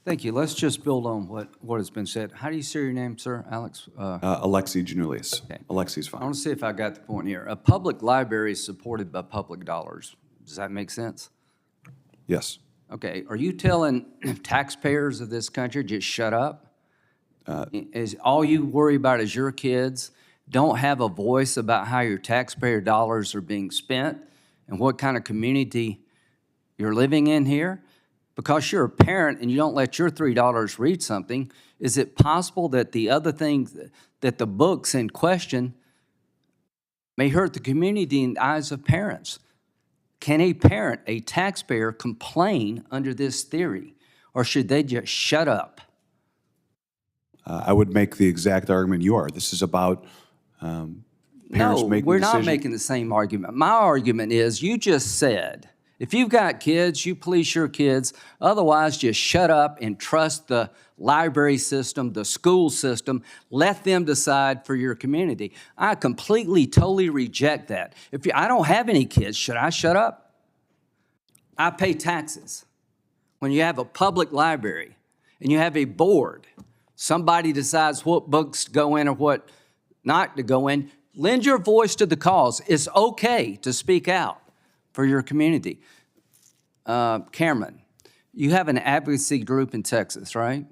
Thank you. Let's just build on what has been said. How do you say your name, sir? Alex? Alexi Janulius. Okay. Alexi's I fine. want to see if I got the point here. A public library is supported by public dollars. Does that make sense? Yes. Okay. Are you telling taxpayers of this country just shut up? Is all you worry about is your kids don't have a voice about how your taxpayer dollars are being spent and what kind of community you're living in here? Because you're a parent and you don't let your $3 read something, is it possible that the other things, that the books in question may hurt the community in the eyes of parents? Can a parent, a taxpayer, complain under this theory? Or should they just shut up? I would make the exact argument you are. This is about parents No, making we're decisions. not making the same argument. My argument is, you just said, if you've got kids, you police your kids. Otherwise, just shut up and trust the library system, the school system. Let them decide for your community. I completely, totally reject that. I don't have any kids, should I shut up? I pay taxes. When you have a public library and you have a board, somebody decides what books to go in or what not to go in. Lend your voice to the cause. It's okay to speak out for your community. Cameron, you have an advocacy group in Texas, right?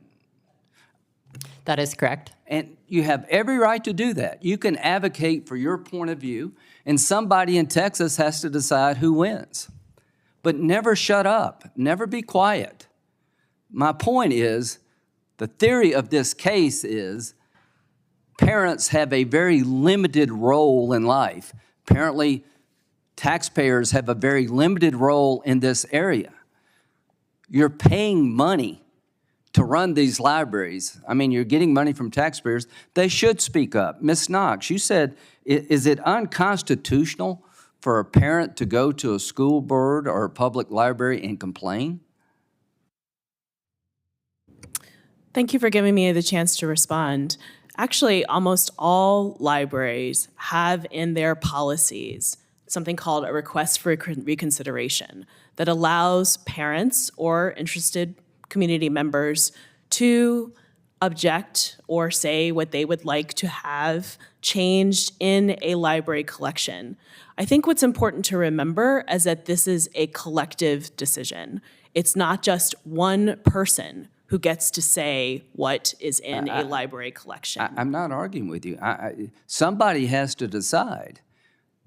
That is correct. And you have every right to do that. You can advocate for your point of view, and somebody in Texas has to decide who wins. But never shut up. Never be quiet. My point is, the theory of this case is parents have a very limited role in life. Apparently, taxpayers have a very limited role in this area. You're paying money to run these libraries. I mean, you're getting money from taxpayers. They should speak up. Ms. Knox, you said, is it unconstitutional for a parent to go to a school board or a public library and complain? Thank you for giving me the chance to respond. Actually, almost all libraries have in their policies something called a request for reconsideration that allows parents or interested community members to object or say what they would like to have changed in a library collection. I think what's important to remember is that this is a collective decision. It's not just one person who gets to say what is in a library collection. I'm not arguing with you. Somebody has to decide.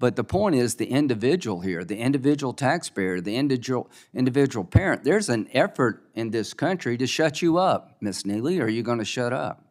But the point is the individual here, the individual taxpayer, the individual parent. There's an effort in this country to shut you up, Ms. Neely. Are you going to shut up?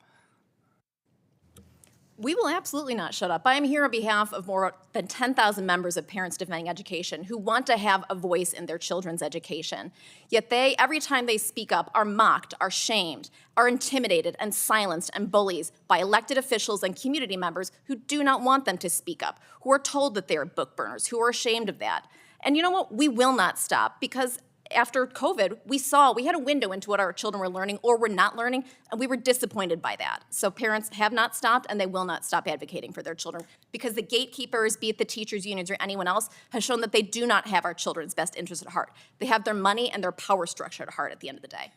We will absolutely not shut up. I am here on behalf of more than 10,000 members of Parents Defending Education who want to have a voice in their children's education. Yet they, every time they speak up, are mocked, are shamed, are intimidated and silenced and bullied by elected officials and community members who do not want them to speak up, who are told that they are book burners, who are ashamed of that. And you know what? We will not stop, because after COVID, we had a window into what our children were learning or were not learning, and we were disappointed by that. So parents have not stopped, and they will not stop advocating for their children, because the gatekeepers, be it the teachers' unions or anyone else, has shown that they do not have our children's best interest at heart. They have their money and their power structure at heart at the end of the day.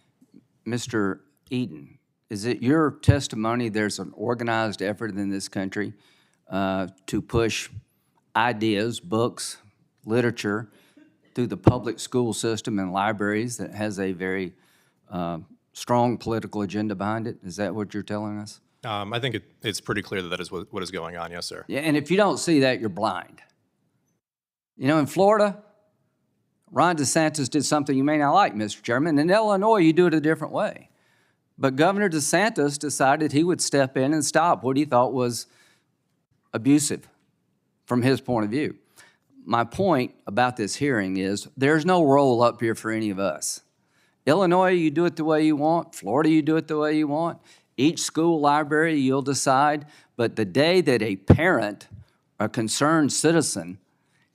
Mr. Eden, is it your testimony there's an organized effort in this country to push ideas, books, literature, through the public school system and libraries that has a very strong political agenda behind it? Is that what you're telling us? I think it's pretty clear that is what is going on, yes, sir. Yeah, and if you don't see that, you're blind. You know, in Florida, Ron DeSantis did something you may not like, Mr. Chairman. In Illinois, you do it a different way. But Governor DeSantis decided he would step in and stop what he thought was abusive from his point of view. My point about this hearing is there's no roll up here for any of us. Illinois, you do it the way you want. Florida, you do it the way you want. Each school library, you'll decide. But the day that a parent, a concerned citizen,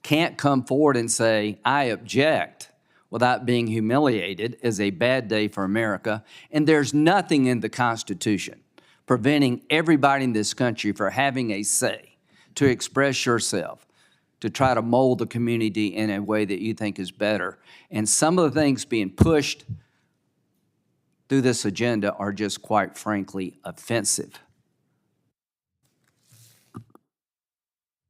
can't come forward and say, I object, without being humiliated, is a bad day for America. And there's nothing in the Constitution preventing everybody in this country from having a say to express yourself, to try to mold the community in a way that you think is better. And some of the things being pushed through this agenda are just quite frankly offensive.